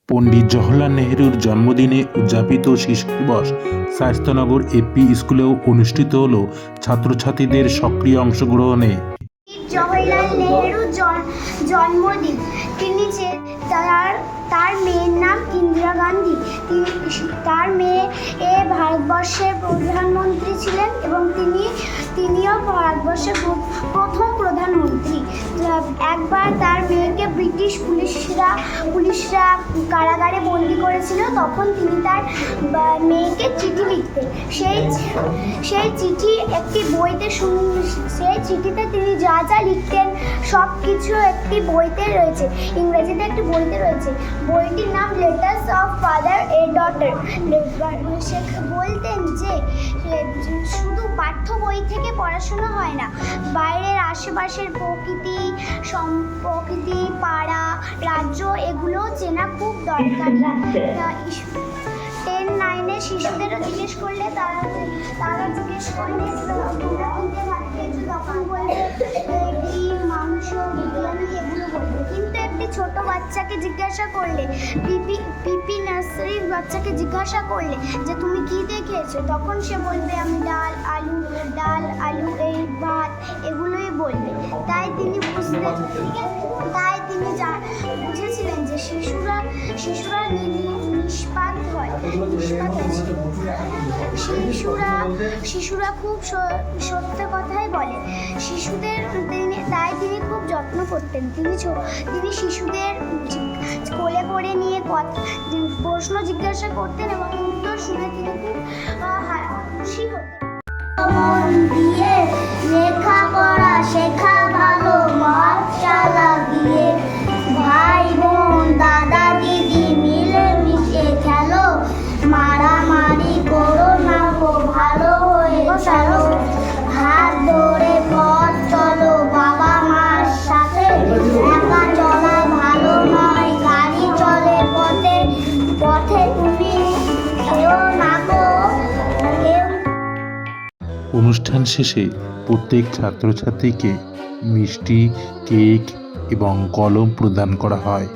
পণ্ডিত জওহরলাল নেহরুর জন্মদিনে উদযাপিত শিশু দিবস শায়েস্তানগর এপি স্কুলেও অনুষ্ঠিত হল ছাত্রছাত্রীদের সক্রিয় অংশগ্রহণে। জওহরলাল নেহরুর জন্মদিন। তিনি তার মেয়ের নাম ইন্দিরা গান্ধী। তার মেয়ে ভারতবর্ষের প্রধানমন্ত্রী ছিলেন এবং তিনিও ভারতবর্ষের প্রথম প্রধানমন্ত্রী। একবার তার মেয়েকে ব্রিটিশ পুলিশরা কারাগারে বন্দি করেছিল। তখন তিনি তার মেয়েকে চিঠি লিখতেন। সেই চিঠি একটি বইতে সেই চিঠিতে তিনি যা যা লিখতেন সব কিছু একটি বইতে রয়েছে, ইংরেজিতে একটি বইতে রয়েছে। বইটির নাম letters of father a daughter. সে বলতেন যে শুধু পাঠ্য বই থেকে পড়াশোনা হয় না, বাইরের আশেপাশের প্রকৃতি, পাড়া, রাজ্য এগুলো চেনা খুব দরকার। 10-9 শিশুদেরও জিজ্ঞেস করলে তারা জিজ্ঞেস করলে তখন বলবে ডিম, মাংস, বিরিয়ানি এগুলো বলবে। কিন্তু একটি ছোট বাচ্চাকে জিজ্ঞাসা করলে, পিপি নার্সারির বাচ্চাকে জিজ্ঞাসা করলে যে তুমি কি দিয়ে খেয়েছো, তখন সে বলবে আমি ডাল আলু এই ভাত এগুলোই বলবে। তাই তিনি বুঝেছিলেন যে শিশুরা নিষ্পাপ হয়। শিশুরা খুব সত্য কথাই বলে। তাই তিনি খুব যত্ন করতেন। তিনি শিশুদের কোলে করে নিয়ে প্রশ্ন জিজ্ঞাসা করতেন এবং উত্তর শুনে তিনি খুব খুশি হতেন। মন দিয়ে লেখাপড়া শেখা ভালো, মশা লাগিয়ে ভাই বোন দাদা দিদি মিলে মিশে খেলো, মারামারি করো না গো, ভালো হয়ে চলো, হাত ধরে পথ চলো বাবা মার সাথে, একা চলা ভালো নয়, গাড়ি চলে পথে তুমি খেও না গো। অনুষ্ঠান শেষে প্রত্যেক ছাত্রছাত্রীকে মিষ্টি, কেক এবং কলম প্রদান করা হয়।